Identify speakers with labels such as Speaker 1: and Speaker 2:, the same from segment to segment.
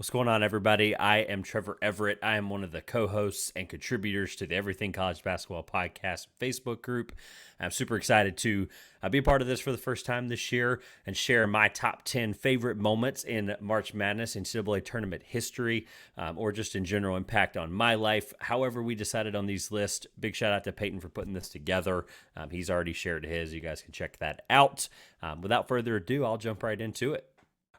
Speaker 1: What's going on, everybody? I am Trevor Everette. I am one of the co-hosts and contributors to the Everything College Basketball Podcast Facebook group. I'm super excited to be a part of this for the first time this year and share my top 10 favorite moments in March Madness NCAA tournament history, or just in general impact on my life. However we decided on these lists, big shout out to Peyton for putting this together. He's already shared his. You guys can check that out. Without further ado, I'll jump right into it.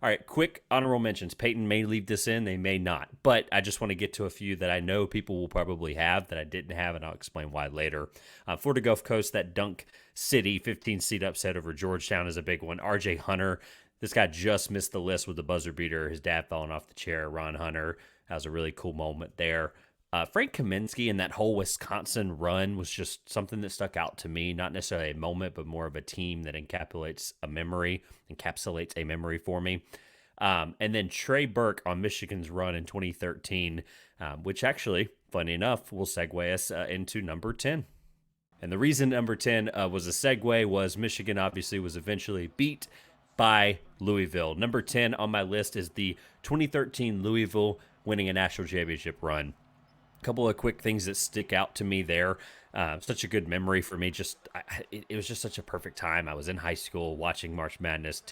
Speaker 1: All right, quick honorable mentions. Peyton may leave this in, they may not, but I just want to get to a few that I know people will probably have that I didn't have, and I'll explain why later. Florida Gulf Coast, that Dunk City 15-seed upset over Georgetown is a big one. RJ Hunter, this guy just missed the list with the buzzer beater. His dad falling off the chair. Ron Hunter, that was a really cool moment there. Frank Kaminsky and that whole Wisconsin run was just something that stuck out to me. Not necessarily a moment, but more of a team that encapsulates a memory for me. And then Trey Burke on Michigan's run in 2013, which actually, funny enough, will segue us into number 10. And the reason number 10 was a segue was Michigan obviously was eventually beat by Louisville. Number 10 on my list is the 2013 Louisville winning a national championship run. Couple of quick things that stick out to me there. Such a good memory for me. It was just such a perfect time. I was in high school watching March Madness,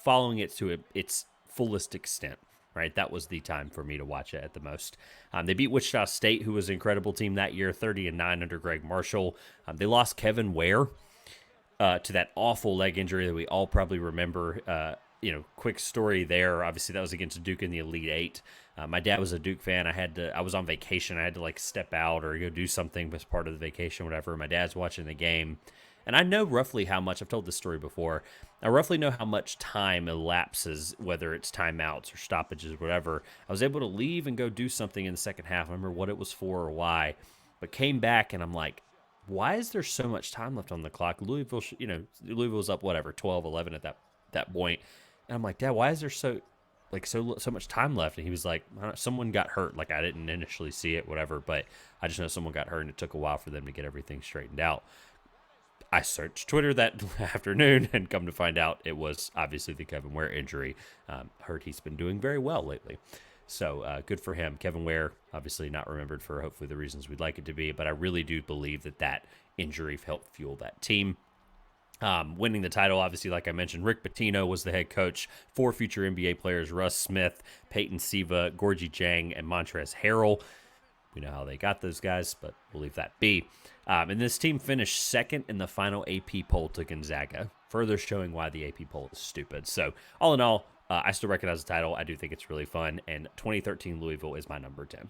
Speaker 1: following it to its fullest extent. Right, that was the time for me to watch it at the most. They beat Wichita State, who was an incredible team that year, 30-9 under Greg Marshall. They lost Kevin Ware to that awful leg injury that we all probably remember. Quick story there. Obviously, that was against Duke in the Elite Eight. My dad was a Duke fan. I was on vacation. I had to step out or go do something as part of the vacation, whatever. My dad's watching the game. And I know roughly how much, I've told this story before, I roughly know how much time elapses, whether it's timeouts or stoppages or whatever. I was able to leave and go do something in the second half. I remember what it was for or why, but came back and I'm like, why is there so much time left on the clock? Louisville's up, 12-11 at that point. And I'm like, Dad, why is there so much time left? And he was like, someone got hurt. I didn't initially see it, whatever, but I just know someone got hurt and it took a while for them to get everything straightened out. I searched Twitter that afternoon and come to find out it was obviously the Kevin Ware injury. Heard he's been doing very well lately. So good for him. Kevin Ware, obviously not remembered for hopefully the reasons we'd like it to be, but I really do believe that injury helped fuel that team. Winning the title, obviously, like I mentioned, Rick Pitino was the head coach. 4 future NBA players, Russ Smith, Peyton Siva, Gorgie Jang, and Montrezl Harrell. We know how they got those guys, but we'll leave that be. And this team finished second in the final AP poll to Gonzaga, further showing why the AP poll is stupid. So all in all, I still recognize the title. I do think it's really fun, and 2013 Louisville is my number 10.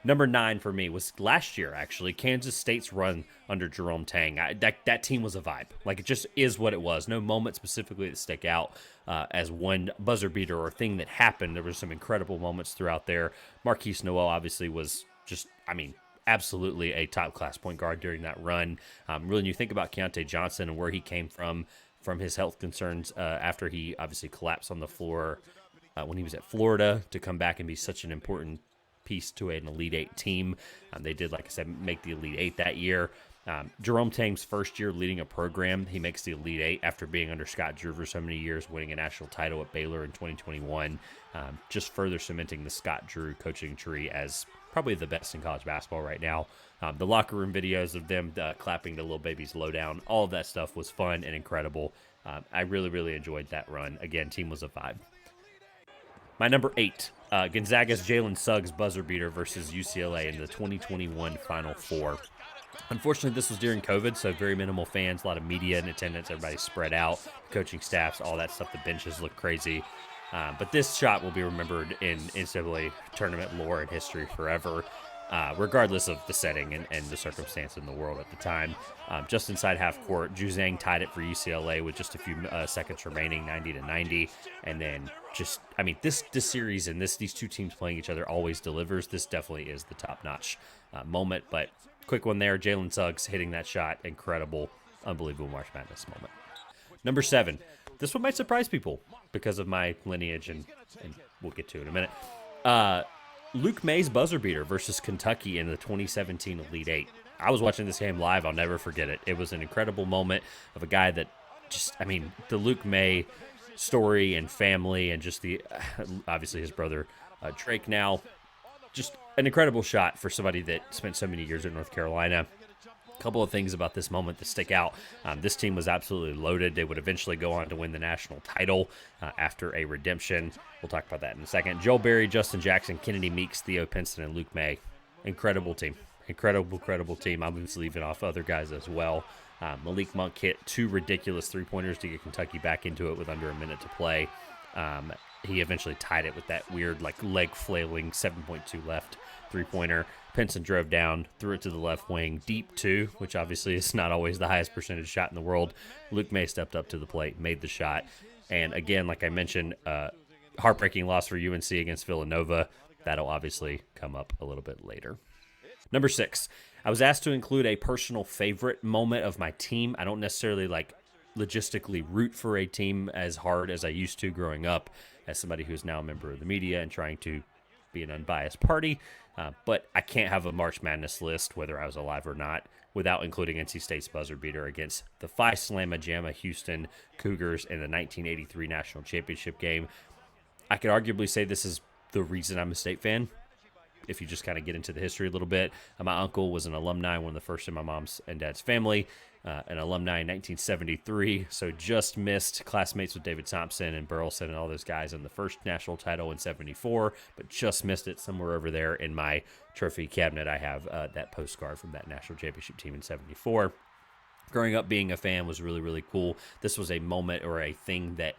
Speaker 1: Number 9 for me was last year, actually, Kansas State's run under Jerome Tang. That team was a vibe. It just is what it was. No moment specifically that stick out as one buzzer beater or thing that happened. There were some incredible moments throughout there. Marquise Noel obviously was just, absolutely a top-class point guard during that run. Really, when you think about Keontae Johnson and where he came from his health concerns after he obviously collapsed on the floor when he was at Florida, to come back and be such an important piece to an Elite Eight team. They did, like I said, make the Elite Eight that year. Jerome Tang's first year leading a program, he makes the Elite Eight after being under Scott Drew for so many years, winning a national title at Baylor in 2021, just further cementing the Scott Drew coaching tree as probably the best in college basketball right now. The locker room videos of them clapping the little baby's lowdown, all of that stuff was fun and incredible. I really, really enjoyed that run. Again, team was a vibe. My number 8, Gonzaga's Jalen Suggs buzzer beater versus UCLA in the 2021 Final Four. Unfortunately, this was during COVID, so very minimal fans, a lot of media in attendance, everybody spread out, coaching staffs, all that stuff. The benches look crazy. But this shot will be remembered in NCAA tournament lore and history forever, regardless of the setting and the circumstance in the world at the time. Just inside half court, Juzang tied it for UCLA with just a few seconds remaining, 90-90. And then this series and these two teams playing each other always delivers. This definitely is the top-notch moment. But quick one there, Jalen Suggs hitting that shot, incredible, unbelievable March Madness moment. Number 7. This one might surprise people because of my lineage, and we'll get to it in a minute. Luke May's buzzer beater versus Kentucky in the 2017 Elite Eight. I was watching this game live. I'll never forget it. It was an incredible moment of a guy that the Luke May story and family and just obviously his brother Drake now, just an incredible shot for somebody that spent so many years at North Carolina. A couple of things about this moment that stick out. This team was absolutely loaded. They would eventually go on to win the national title after a redemption. We'll talk about that in a second. Joel Berry, Justin Jackson, Kennedy Meeks, Theo Pinson, and Luke May. Incredible team. Incredible team. I'm just leaving off other guys as well. Malik Monk hit 2 ridiculous three-pointers to get Kentucky back into it with under a minute to play. He eventually tied it with that weird, leg flailing 7.2 left three-pointer. Pinson drove down, threw it to the left wing, deep 2, which obviously is not always the highest percentage shot in the world. Luke May stepped up to the plate, made the shot. And again, like I mentioned, heartbreaking loss for UNC against Villanova. That'll obviously come up a little bit later. Number 6, I was asked to include a personal favorite moment of my team. I don't necessarily logistically root for a team as hard as I used to growing up as somebody who's now a member of the media and trying to be an unbiased party. But I can't have a March Madness list, whether I was alive or not, without including NC State's buzzer beater against the Phi Slamma Jamma Houston Cougars in the 1983 National Championship game. I could arguably say this is the reason I'm a State fan. If you just kind of get into the history a little bit, my uncle was an alumni, one of the first in my mom's and dad's family, an alumni in 1973, so just missed classmates with David Thompson and Burleson and all those guys in the first national title in 74, but just missed it somewhere over there in my trophy cabinet. I have that postcard from that national championship team in 74. Growing up being a fan was really, really cool. This was a moment or a thing that,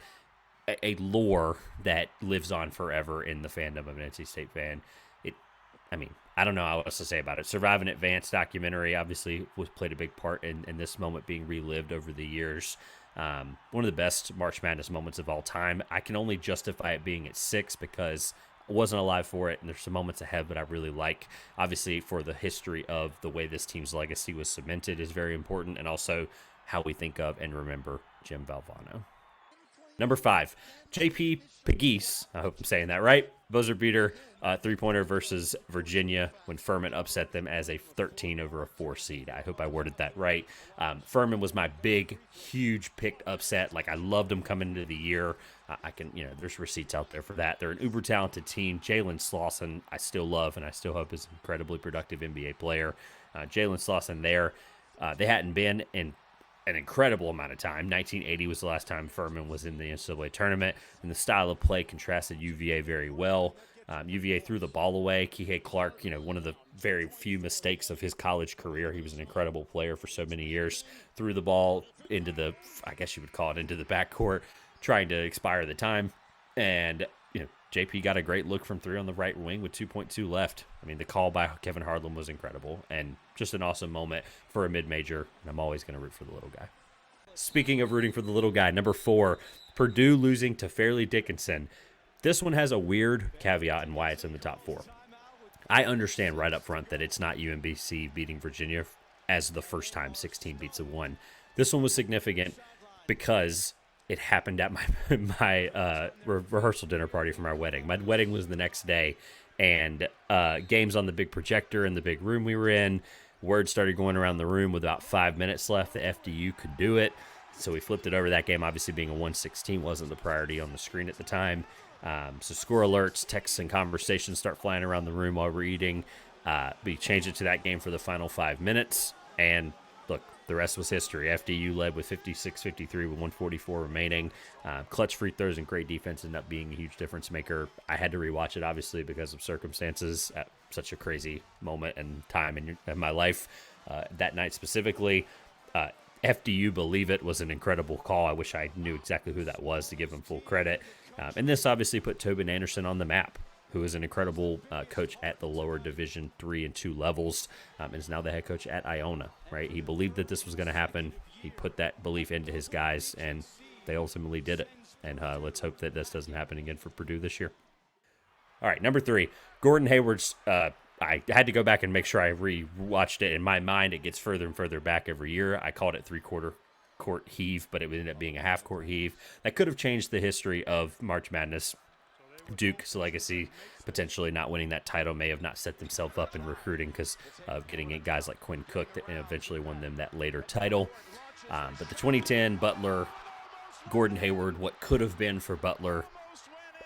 Speaker 1: a lore that lives on forever in the fandom of an NC State fan. I don't know what else to say about it. Survive and Advance documentary obviously played a big part in this moment being relived over the years. One of the best March Madness moments of all time. I can only justify it being at 6 because I wasn't alive for it, and there's some moments ahead that I really like. Obviously, for the history of the way this team's legacy was cemented is very important, and also how we think of and remember Jim Valvano. Number 5, JP Pegues, I hope I'm saying that right, buzzer beater, three-pointer versus Virginia when Furman upset them as a 13 over a 4 seed. I hope I worded that right. Furman was my big, huge picked upset. I loved them coming into the year. There's receipts out there for that. They're an uber talented team. Jalen Slauson, I still love, and I still hope is an incredibly productive NBA player. Jalen Slauson there, they hadn't been in an incredible amount of time. 1980 was the last time Furman was in the NCAA tournament, and the style of play contrasted UVA very well. UVA threw the ball away. Kihei Clark, one of the very few mistakes of his college career. He was an incredible player for so many years. Threw the ball into the, I guess you would call it, into the backcourt, trying to expire the time. And, JP got a great look from 3 on the right wing with 2.2 left. The call by Kevin Harlan was incredible and just an awesome moment for a mid-major, and I'm always going to root for the little guy. Speaking of rooting for the little guy, number 4, Purdue losing to Fairleigh Dickinson. This one has a weird caveat in why it's in the top 4. I understand right up front that it's not UMBC beating Virginia as the first time 16 beats a 1. This one was significant because it happened at my rehearsal dinner party for my wedding. My wedding was the next day, and games on the big projector in the big room we were in. Word started going around the room with about 5 minutes left that FDU could do it. So we flipped it over. That game, obviously being a 116, wasn't the priority on the screen at the time. So score alerts, texts, and conversations start flying around the room while we're eating. We changed it to that game for the final 5 minutes, and look, the rest was history. FDU led with 56-53 with 144 remaining. Clutch free throws and great defense ended up being a huge difference maker. I had to rewatch it, obviously, because of circumstances at such a crazy moment and time in my life. That night specifically, FDU Believe It was an incredible call. I wish I knew exactly who that was to give him full credit. And this obviously put Tobin Anderson on the map, who is an incredible coach at the lower Division 3 and 2 levels, and is now the head coach at Iona, right? He believed that this was going to happen. He put that belief into his guys, and they ultimately did it. And let's hope that this doesn't happen again for Purdue this year. All right, number 3, Gordon Hayward's, I had to go back and make sure I re-watched it. In my mind, it gets further and further back every year. I called it three-quarter court heave, but it would end up being a half-court heave. That could have changed the history of March Madness. Duke's legacy, potentially not winning that title, may have not set themselves up in recruiting because of getting guys like Quinn Cook that eventually won them that later title. But the 2010 Butler, Gordon Hayward, what could have been for Butler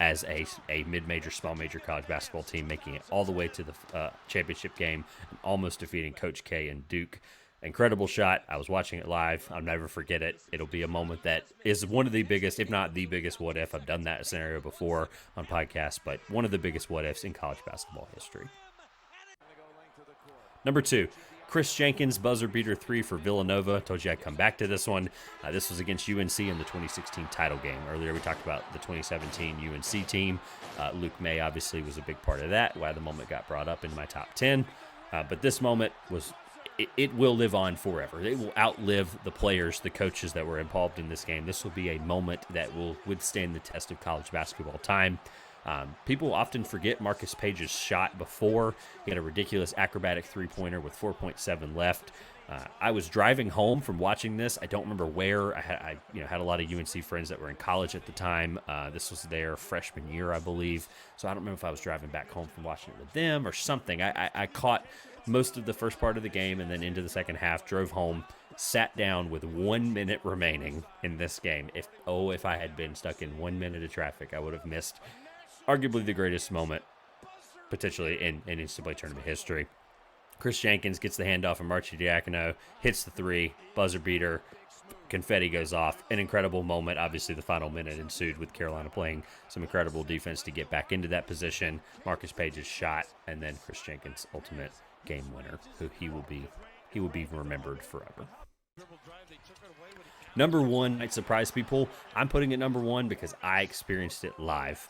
Speaker 1: as a mid-major, small-major college basketball team, making it all the way to the championship game and almost defeating Coach K and Duke. Incredible shot. I was watching it live. I'll never forget it. It'll be a moment that is one of the biggest, if not the biggest, what if. I've done that scenario before on podcasts, but one of the biggest what ifs in college basketball history. Number 2, Chris Jenkins, buzzer beater 3 for Villanova. Told you I'd come back to this one. This was against UNC in the 2016 title game. Earlier we talked about the 2017 UNC team. Luke May obviously was a big part of that, why the moment got brought up in my top 10. But this moment was... It will live on forever. It will outlive the players, the coaches that were involved in this game. This will be a moment that will withstand the test of college basketball time. People often forget Marcus Page's shot before. He had a ridiculous acrobatic three-pointer with 4.7 left. I was driving home from watching this. I don't remember where. I had a lot of UNC friends that were in college at the time. This was their freshman year, I believe. So I don't remember if I was driving back home from watching it with them or something. I caught most of the first part of the game and then into the second half, drove home, sat down with 1 minute remaining in this game. If I had been stuck in 1 minute of traffic, I would have missed arguably the greatest moment potentially in NCAA tournament history. Chris Jenkins gets the handoff from Marchi Diacono, hits the three, buzzer beater, confetti goes off. An incredible moment. Obviously, the final minute ensued with Carolina playing some incredible defense to get back into that position. Marcus Page's shot, and then Chris Jenkins' ultimate game winner, who he will be remembered forever. Number 1 might surprise people. I'm putting it number 1 because I experienced it live.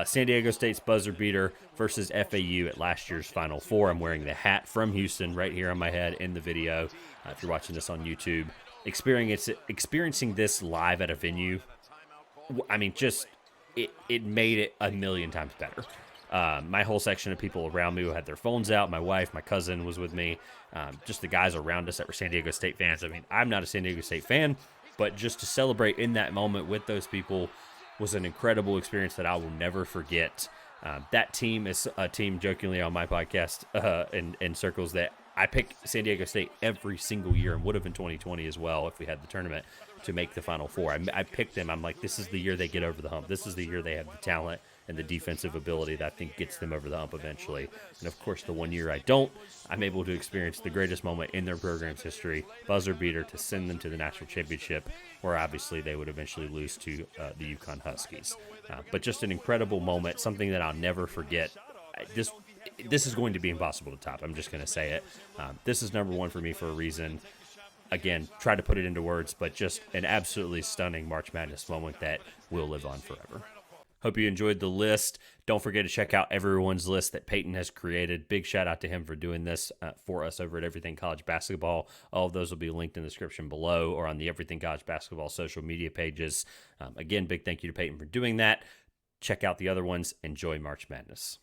Speaker 1: San Diego State's buzzer beater versus FAU at last year's Final Four. I'm wearing the hat from Houston right here on my head in the video. If you're watching this on YouTube, experiencing this live at a venue, I mean, just it made it a million times better. My whole section of people around me who had their phones out, my wife, my cousin was with me, just the guys around us that were San Diego State fans. I mean, I'm not a San Diego State fan, but just to celebrate in that moment with those people was an incredible experience that I will never forget. That team is a team, jokingly on my podcast in circles, that I pick San Diego State every single year and would have in 2020 as well if we had the tournament to make the Final Four. I picked them. I'm like, this is the year they get over the hump. This is the year they have the talent and the defensive ability that I think gets them over the hump eventually. And of course, the one year I don't, I'm able to experience the greatest moment in their program's history, buzzer beater to send them to the national championship, where obviously they would eventually lose to the UConn Huskies. But just an incredible moment, something that I'll never forget. This is going to be impossible to top. I'm just going to say it. This is number 1 for me for a reason. Again, try to put it into words, but just an absolutely stunning March Madness moment that will live on forever. Hope you enjoyed the list. Don't forget to check out everyone's list that Peyton has created. Big shout out to him for doing this for us over at Everything College Basketball. All of those will be linked in the description below or on the Everything College Basketball social media pages. Again, big thank you to Peyton for doing that. Check out the other ones. Enjoy March Madness.